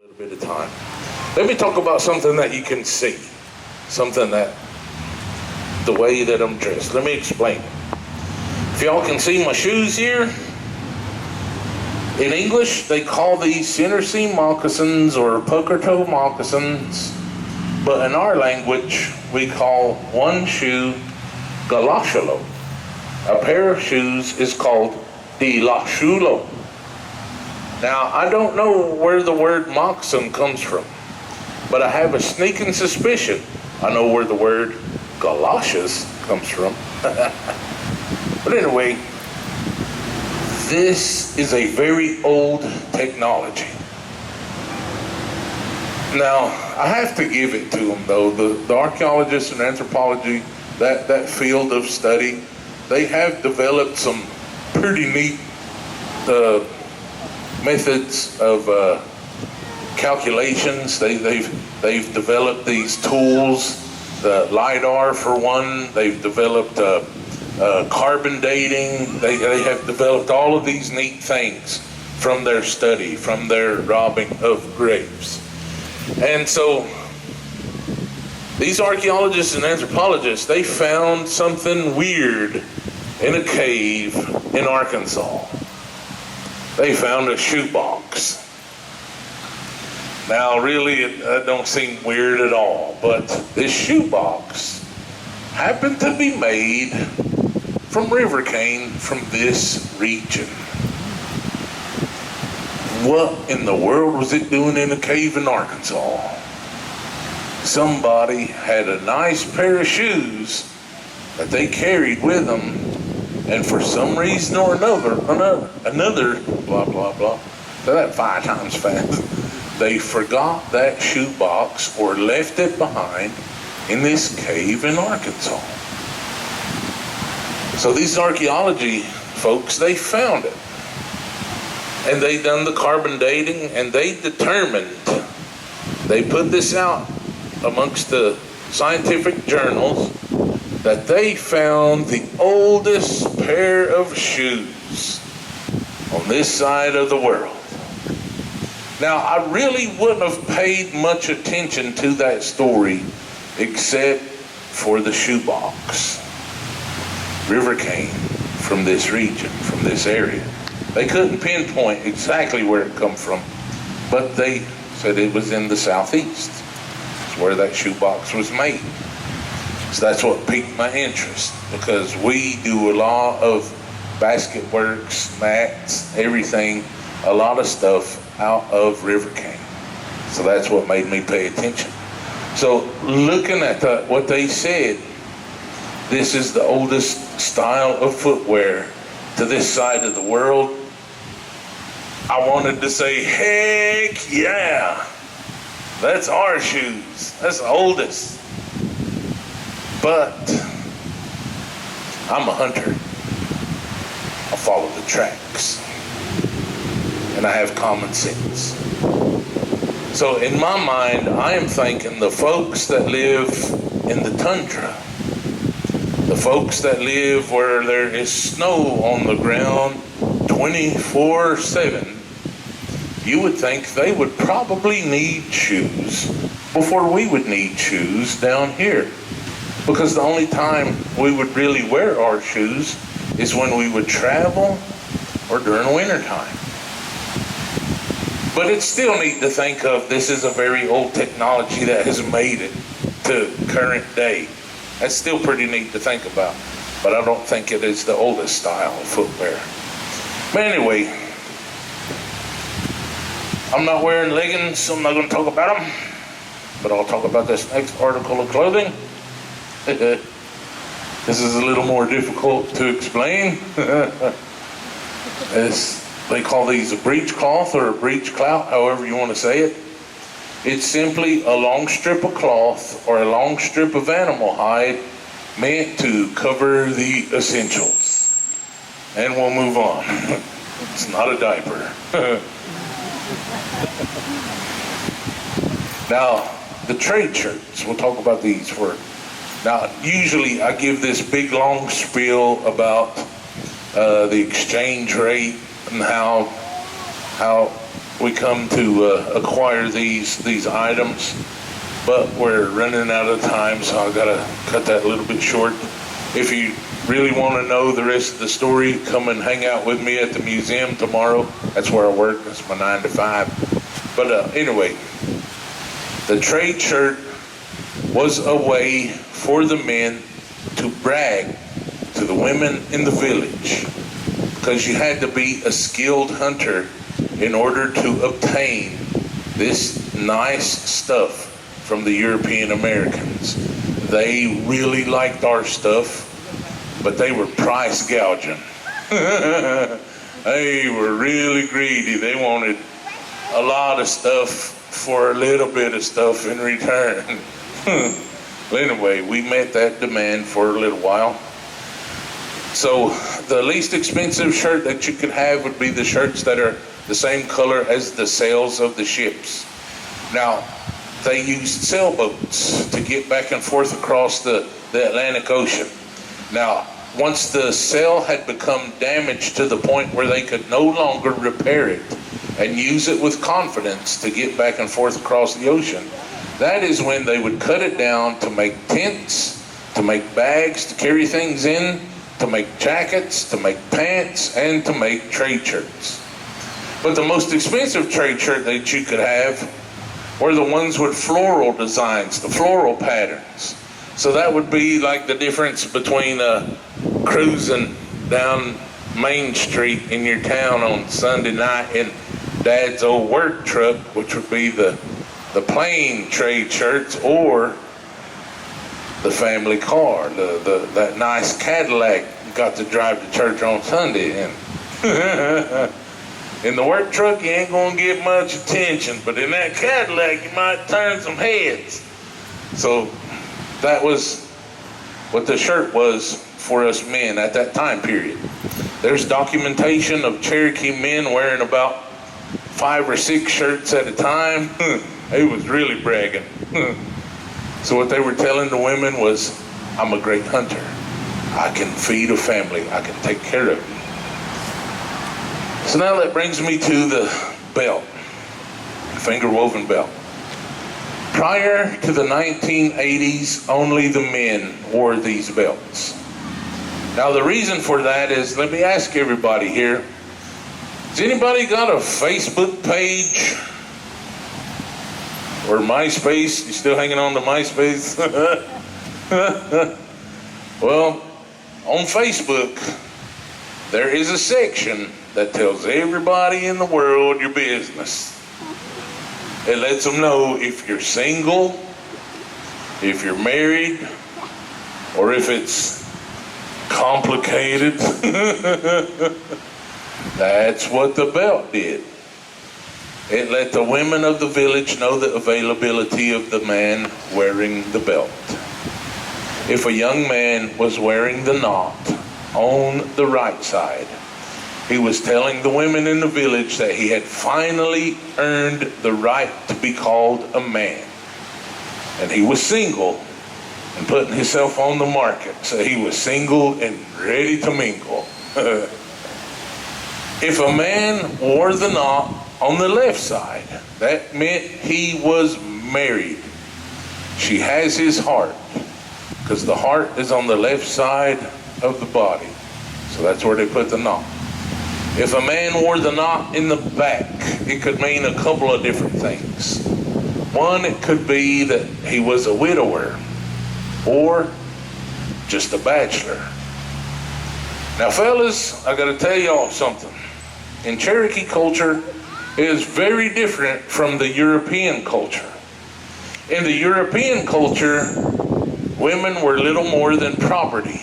A little bit of time. Let me talk about something that you can see. Something that, the way that I'm dressed. Let me explain. If y'all can see my shoes here, in English, they call these center seam moccasins or pucker toe moccasins. But in our language, we call one shoe galoshulo. A pair of shoes is called dilashulo. Now, I don't know where the word moccasin comes from, but I have a sneaking suspicion I know where the word galoshes comes from. But anyway, this is a very old technology. Now, I have to give it to them, though. The archaeologists and anthropology, that field of study, they have developed some pretty neat methods of calculations. They've developed these tools, the LIDAR for one. They've developed carbon dating. They have developed all of these neat things from their study, from their robbing of graves. And so these archaeologists and anthropologists, they found something weird in a cave in Arkansas. They found a shoebox. Now, really, that don't seem weird at all, but this shoebox happened to be made from river cane from this region. What in the world was it doing in a cave in Arkansas? Somebody had a nice pair of shoes that they carried with them, and for some reason or another, blah, blah, blah, say that 5 times fast, they forgot that shoebox or left it behind in this cave in Arkansas. So these archaeology folks, they found it. And they done the carbon dating, and they determined, they put this out amongst the scientific journals, that they found the oldest pair of shoes on this side of the world. Now, I really wouldn't have paid much attention to that story except for the shoebox. River cane from this region, from this area. They couldn't pinpoint exactly where it come from, but they said it was in the southeast. It's where that shoebox was made. So that's what piqued my interest, because we do a lot of basket works, mats, everything, a lot of stuff out of river cane. So that's what made me pay attention. So looking at what they said, this is the oldest style of footwear to this side of the world. I wanted to say, heck yeah, that's our shoes. That's the oldest. But I'm a hunter. I follow the tracks. And I have common sense. So in my mind, I am thinking the folks that live in the tundra, the folks that live where there is snow on the ground 24/7, you would think they would probably need shoes before we would need shoes down here. Because the only time we would really wear our shoes is when we would travel or during winter time. But it's still neat to think of this is a very old technology that has made it to current day. That's still pretty neat to think about. But I don't think it is the oldest style of footwear. But anyway, I'm not wearing leggings, so I'm not going to talk about them. But I'll talk about this next article of clothing. This is a little more difficult to explain. They call these a breechcloth or a breech clout, however you want to say it. It's simply a long strip of cloth or a long strip of animal hide meant to cover the essentials. And we'll move on. It's not a diaper. Now, the trade shirts, we'll talk about these for. Now, usually I give this big long spiel about the exchange rate and how we come to acquire these items, but we're running out of time, so I gotta cut that a little bit short. If you really want to know the rest of the story, come and hang out with me at the museum tomorrow. That's where I work. That's my 9 to 5. But anyway, the trade shirt was a way for the men to brag to the women in the village, because you had to be a skilled hunter in order to obtain this nice stuff from the European Americans. They really liked our stuff, but they were price gouging. They were really greedy. They wanted a lot of stuff for a little bit of stuff in return. Well, anyway, we met that demand for a little while. So the least expensive shirt that you could have would be the shirts that are the same color as the sails of the ships. Now, they used sailboats to get back and forth across the Atlantic Ocean. Now, once the sail had become damaged to the point where they could no longer repair it and use it with confidence to get back and forth across the ocean, that is when they would cut it down to make tents, to make bags to carry things in, to make jackets, to make pants, and to make trade shirts. But the most expensive trade shirt that you could have were the ones with floral designs, the floral patterns. So that would be like the difference between cruising down Main Street in your town on Sunday night in Dad's old work truck, which would be the plain trade shirts, or the family car, that nice Cadillac you got to drive to church on Sunday in. In the work truck, you ain't gonna get much attention, but in that Cadillac, you might turn some heads. So that was what the shirt was for us men at that time period. There's documentation of Cherokee men wearing about 5 or 6 shirts at a time. They was really bragging. So what they were telling the women was, I'm a great hunter. I can feed a family. I can take care of you. So now that brings me to the belt, finger woven belt. Prior to the 1980s, only the men wore these belts. Now the reason for that is, let me ask everybody here, has anybody got a Facebook page? Or MySpace? You still hanging on to MySpace? Well, on Facebook, there is a section that tells everybody in the world your business. It lets them know if you're single, if you're married, or if it's complicated. That's what the belt did. It let the women of the village know the availability of the man wearing the belt. If a young man was wearing the knot on the right side, he was telling the women in the village that he had finally earned the right to be called a man. And he was single and putting himself on the market. So he was single and ready to mingle. If a man wore the knot on the left side, that meant he was married. She has his heart, because the heart is on the left side of the body. So that's where they put the knot. If a man wore the knot in the back, it could mean a couple of different things. One, it could be that he was a widower or just a bachelor. Now fellas, I gotta tell y'all something. In Cherokee culture, it is very different from the European culture. In the European culture, women were little more than property,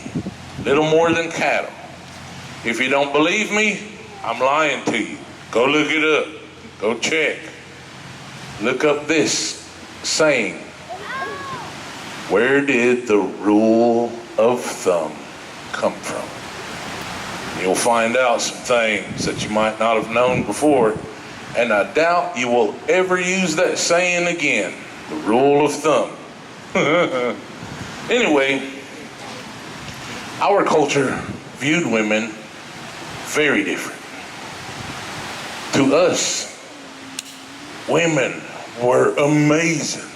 little more than cattle. If you don't believe me, I'm lying to you. Go look it up. Go check. Look up this saying. Where did the rule of thumb come from? You'll find out some things that you might not have known before, and I doubt you will ever use that saying again. The rule of thumb. Anyway, our culture viewed women very different. To us, Women were amazing.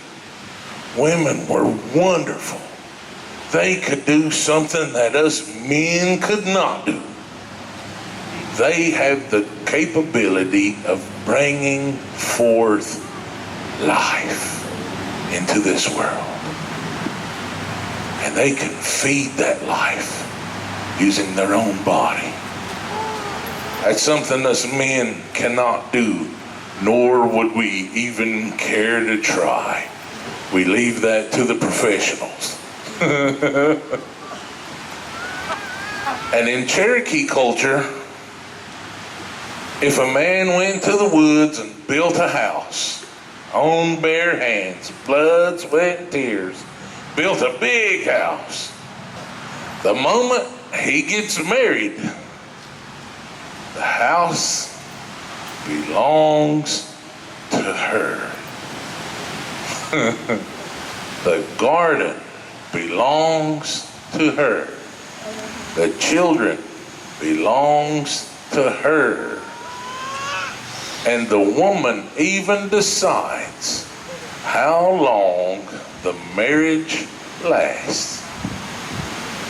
Women were wonderful. They could do something that us men could not do. They have the capability of bringing forth life into this world. And they can feed that life using their own body. That's something us men cannot do, nor would we even care to try. We leave that to the professionals. And in Cherokee culture, if a man went to the woods and built a house on bare hands, blood, sweat, and tears, built a big house, the moment he gets married, the house belongs to her. The garden belongs to her. The children belongs to her. And the woman even decides how long the marriage lasts.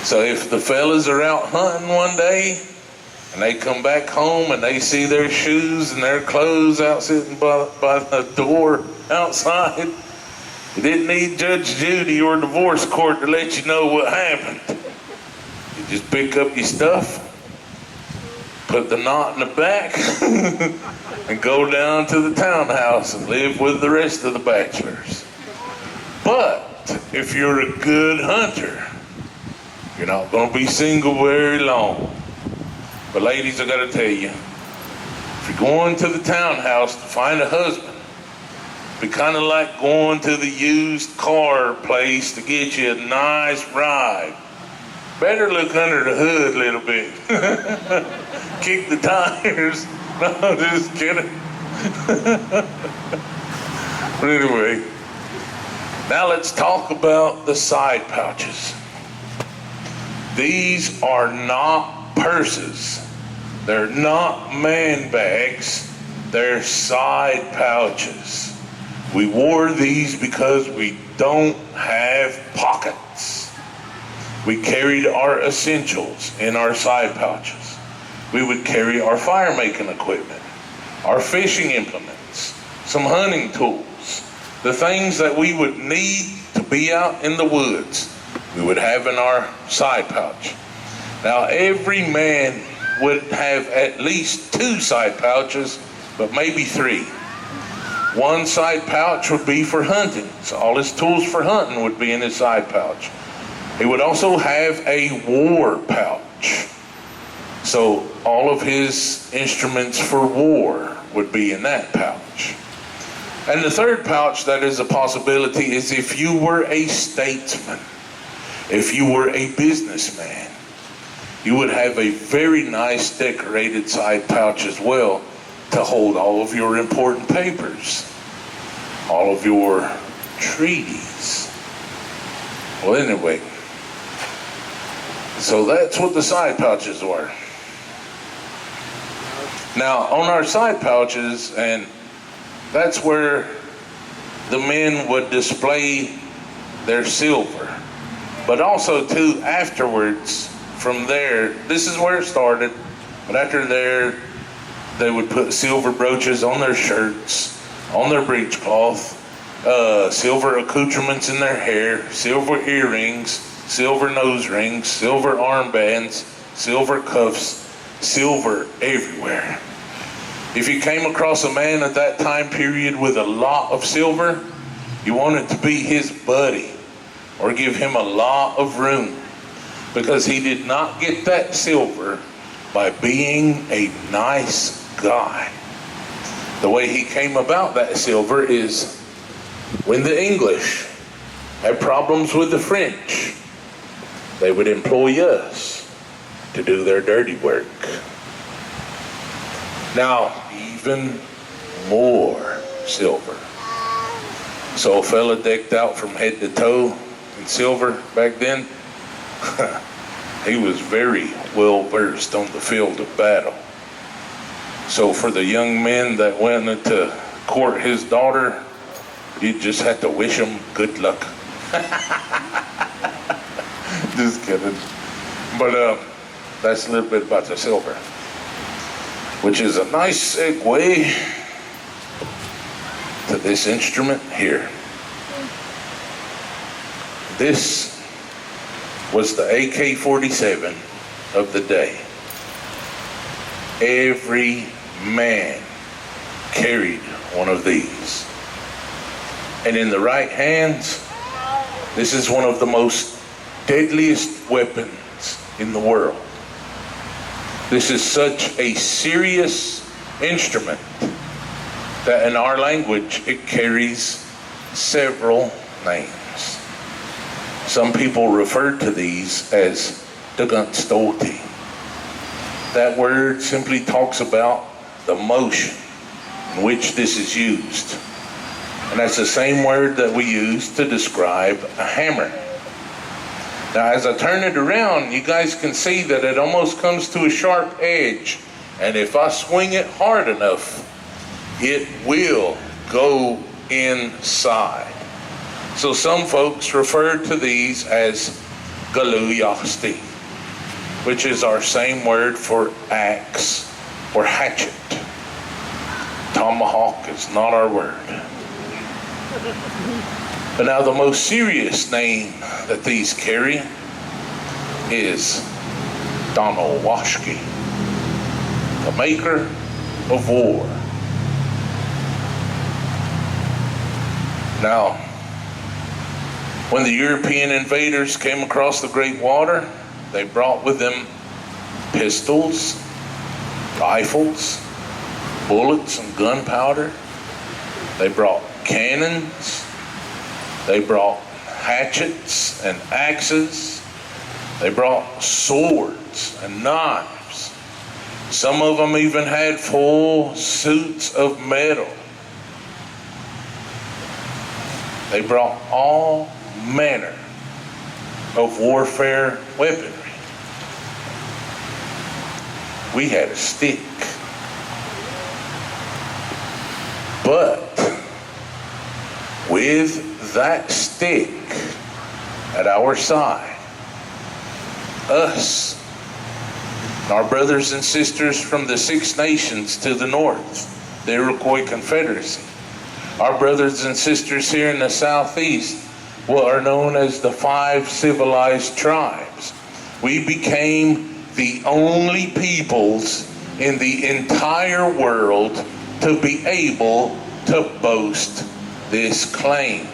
So if the fellas are out hunting one day and they come back home and they see their shoes and their clothes out sitting by the door outside, you didn't need Judge Judy or divorce court to let you know what happened. You just pick up your stuff, put the knot in the back, and go down to the townhouse and live with the rest of the bachelors. But if you're a good hunter, you're not going to be single very long. But ladies, I got to tell you, if you're going to the townhouse to find a husband, it'd be kind of like going to the used car place to get you a nice ride. Better look under the hood a little bit. Kick the tires. No, just kidding. But anyway, now let's talk about the side pouches. These are not purses. They're not man bags. They're side pouches. We wore these because we don't have pockets. We carried our essentials in our side pouches. We would carry our fire making equipment, our fishing implements, some hunting tools, the things that we would need to be out in the woods, we would have in our side pouch. Now every man would have at least 2 side pouches, but maybe 3. One side pouch would be for hunting, so all his tools for hunting would be in his side pouch. He would also have a war pouch, so all of his instruments for war would be in that pouch. And the third pouch that is a possibility is if you were a statesman, if you were a businessman, you would have a very nice decorated side pouch as well to hold all of your important papers, all of your treaties. Well, anyway, so that's what the side pouches were. Now, on our side pouches, and that's where the men would display their silver. But also, too, afterwards, from there, this is where it started, but after there, they would put silver brooches on their shirts, on their breechcloth, silver accoutrements in their hair, silver earrings, silver nose rings, silver armbands, silver cuffs, silver everywhere. If you came across a man at that time period with a lot of silver, you wanted to be his buddy or give him a lot of room, because he did not get that silver by being a nice guy. The way he came about that silver is when the English had problems with the French, they would employ us to do their dirty work. Now, even more silver. So a fella decked out from head to toe in silver back then, he was very well versed on the field of battle. So for the young men that went into court his daughter, you just had to wish him good luck. Just kidding. But that's a little bit about the silver, which is a nice segue to this instrument here. This was the AK-47 of the day. Every man carried one of these. And in the right hands, this is one of the most deadliest weapons in the world. This is such a serious instrument that in our language it carries several names. Some people refer to these as the gunstolti. That word simply talks about the motion in which this is used. And that's the same word that we use to describe a hammer. Now, as I turn it around, you guys can see that it almost comes to a sharp edge. And if I swing it hard enough, it will go inside. So some folks refer to these as galuyasti, which is our same word for axe or hatchet. Tomahawk is not our word. But now the most serious name that these carry is Donowashki, the maker of war. Now, when the European invaders came across the Great Water, they brought with them pistols, rifles, bullets, and gunpowder. They brought cannons. They brought hatchets and axes. They brought swords and knives. Some of them even had full suits of metal. They brought all manner of warfare weaponry. We had a stick. But with that stick at our side, us, our brothers and sisters from the Six Nations to the north, the Iroquois Confederacy, our brothers and sisters here in the southeast, what are known as the 5 civilized tribes, we became the only peoples in the entire world to be able to boast this claim.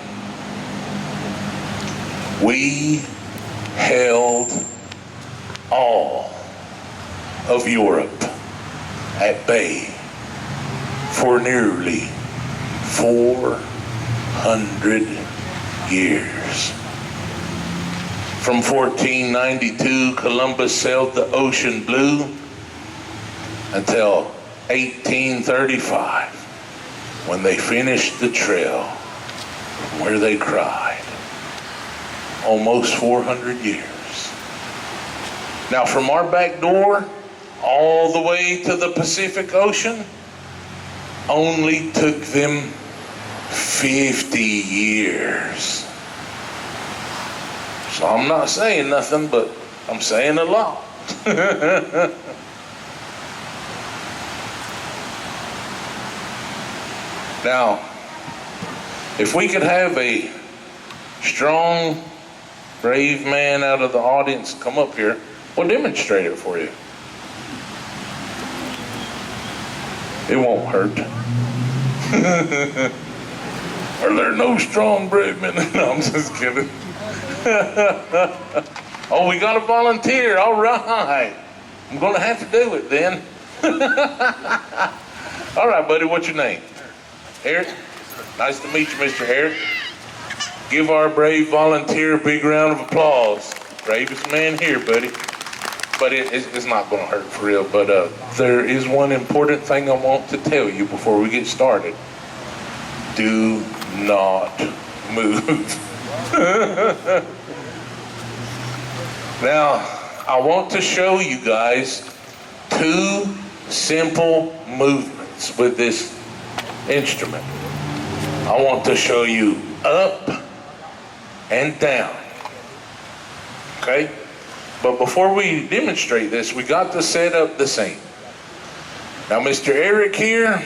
We held all of Europe at bay for nearly 400 years. From 1492, Columbus sailed the ocean blue until 1835, when they finished the trail where they cried. Almost 400 years. Now, from our back door all the way to the Pacific Ocean, only took them 50 years. So I'm not saying nothing, but I'm saying a lot. Now, if we could have a strong, brave man out of the audience come up here, we'll demonstrate it for you. It won't hurt. Are there no strong, brave men? No, I'm just kidding. Oh, we got a volunteer. All right. I'm going to have to do it then. All right, buddy. What's your name? Eric? Nice to meet you, Mr. Eric. Give our brave volunteer a big round of applause. Bravest man here, buddy. But it's not going to hurt for real. But there is one important thing I want to tell you before we get started. Do not move. Now, I want to show you guys 2 simple movements with this instrument. I want to show you up and down. Okay? But before we demonstrate this, we got to set up the scene. Now, Mr. Eric here,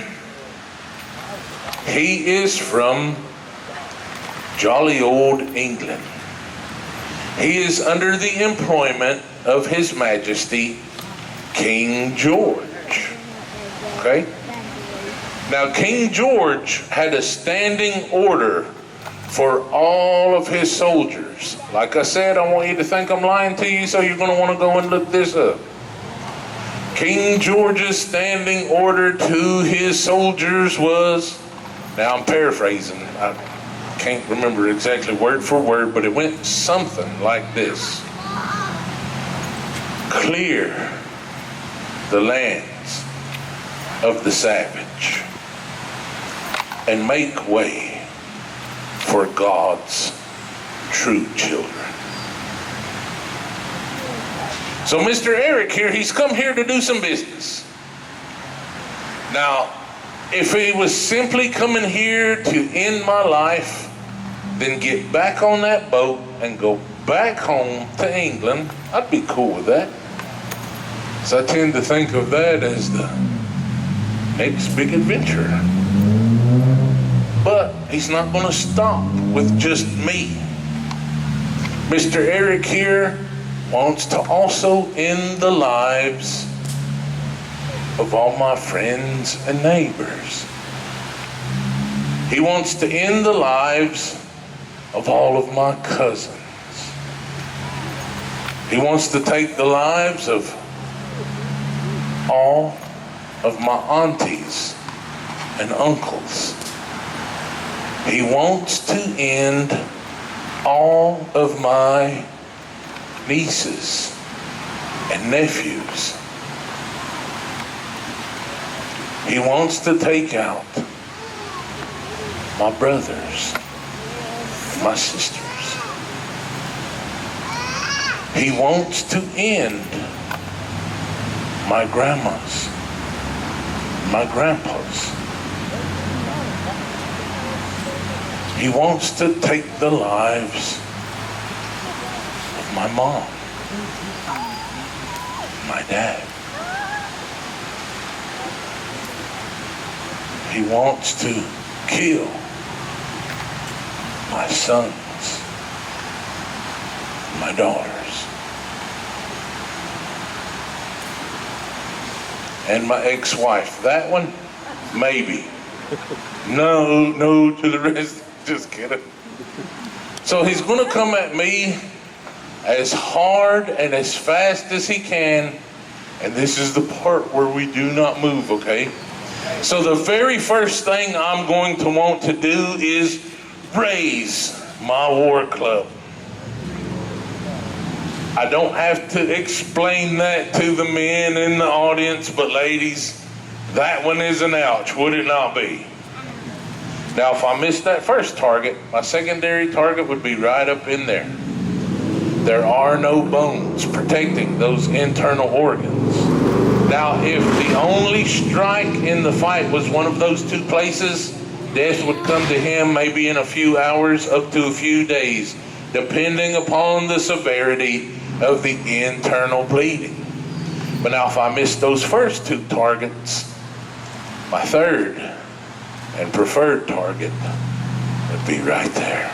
he is from jolly old England. He is under the employment of His Majesty King George. Okay? Now, King George had a standing order for all of his soldiers. Like I said, I want you to think I'm lying to you, so you're going to want to go and look this up. King George's standing order to his soldiers was, now I'm paraphrasing, I can't remember exactly word for word, but it went something like this. Clear the lands of the savage and make way for God's true children. So Mr. Eric here, he's come here to do some business. Now, if he was simply coming here to end my life, then get back on that boat and go back home to England, I'd be cool with that. So I tend to think of that as the next big adventure. But he's not going to stop with just me. Mr. Eric here wants to also end the lives of all my friends and neighbors. He wants to end the lives of all of my cousins. He wants to take the lives of all of my aunties and uncles. He wants to end all of my nieces and nephews. He wants to take out my brothers, my sisters. He wants to end my grandmas, my grandpas. He wants to take the lives of my mom, my dad. He wants to kill my sons, my daughters, and my ex-wife. That one, maybe. No to the rest. Just kidding. So he's going to come at me as hard and as fast as he can. And this is the part where we do not move, okay? So the very first thing I'm going to want to do is raise my war club. I don't have to explain that to the men in the audience, but ladies, that one is an ouch, would it not be? Now, if I miss that first target, my secondary target would be right up in there. There are no bones protecting those internal organs. Now, if the only strike in the fight was one of those two places, death would come to him maybe in a few hours up to a few days, depending upon the severity of the internal bleeding. But now, if I miss those first two targets, my third and preferred target would be right there.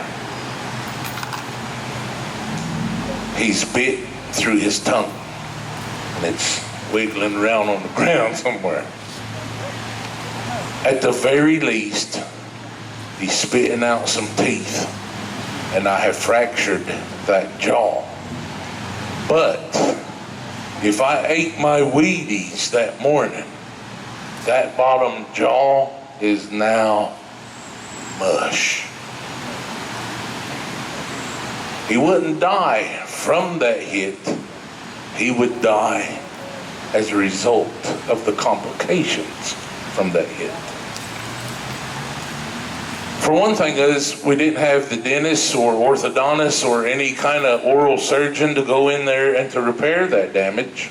He's bit through his tongue, and it's wiggling around on the ground somewhere. At the very least, he's spitting out some teeth, and I have fractured that jaw. But if I ate my Wheaties that morning, that bottom jaw is now mush. He wouldn't die from that hit. He would die as a result of the complications from that hit. For one thing is, we didn't have the dentist or orthodontist or any kind of oral surgeon to go in there and to repair that damage.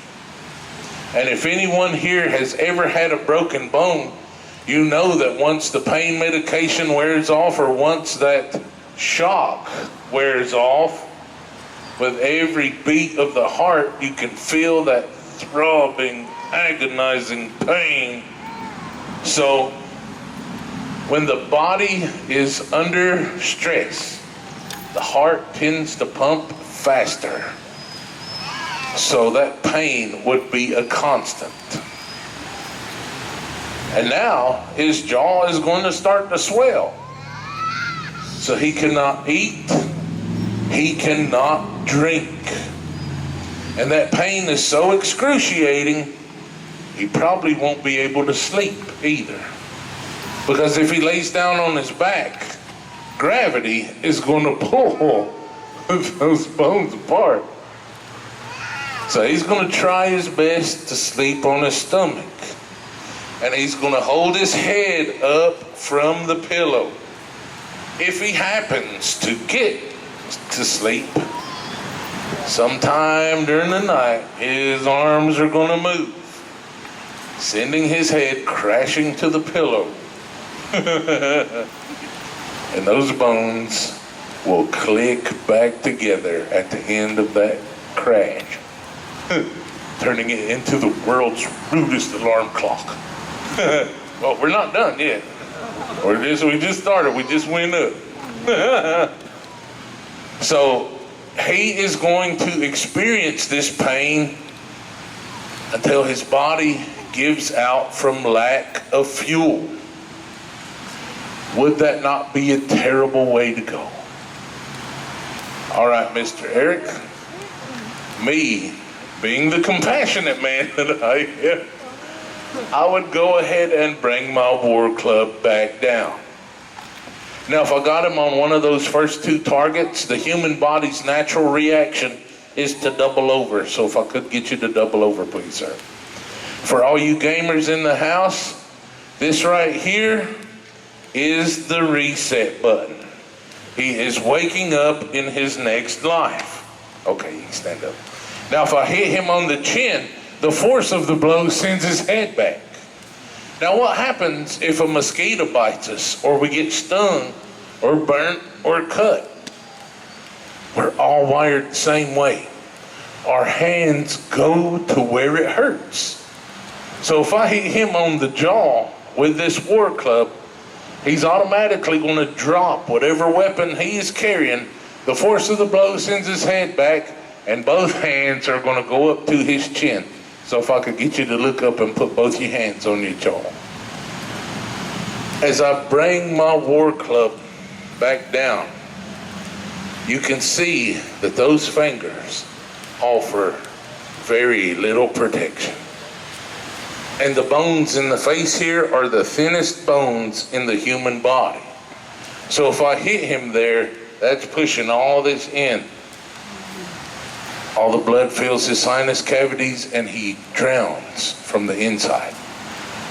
And if anyone here has ever had a broken bone, you know that once the pain medication wears off, or once that shock wears off, with every beat of the heart, you can feel that throbbing, agonizing pain. So when the body is under stress, the heart tends to pump faster. So that pain would be a constant. And now his jaw is going to start to swell. So he cannot eat, he cannot drink. And that pain is so excruciating, he probably won't be able to sleep either. Because if he lays down on his back, gravity is going to pull those bones apart. So he's going to try his best to sleep on his stomach. And he's going to hold his head up from the pillow. If he happens to get to sleep, sometime during the night, his arms are going to move, sending his head crashing to the pillow. And those bones will click back together at the end of that crash, turning it into the world's rudest alarm clock. Well, we're not done yet. We just started. We just went up. So he is going to experience this pain until his body gives out from lack of fuel. Would that not be a terrible way to go? All right, Mr. Eric, me being the compassionate man that I am, I would go ahead and bring my war club back down. Now, if I got him on one of those first two targets, the human body's natural reaction is to double over. So if I could get you to double over, please, sir. For all you gamers in the house, this right here is the reset button. He is waking up in his next life. Okay, you can stand up. Now, if I hit him on the chin, the force of the blow sends his head back. Now, what happens if a mosquito bites us, or we get stung, or burnt, or cut? We're all wired the same way. Our hands go to where it hurts. So if I hit him on the jaw with this war club, he's automatically going to drop whatever weapon he is carrying. The force of the blow sends his head back, and both hands are going to go up to his chin. So if I could get you to look up and put both your hands on your jaw. As I bring my war club back down, you can see that those fingers offer very little protection. And the bones in the face here are the thinnest bones in the human body. So if I hit him there, that's pushing all this in. All the blood fills his sinus cavities and he drowns from the inside.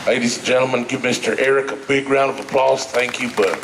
Ladies and gentlemen, give Mr. Eric a big round of applause. Thank you, bud.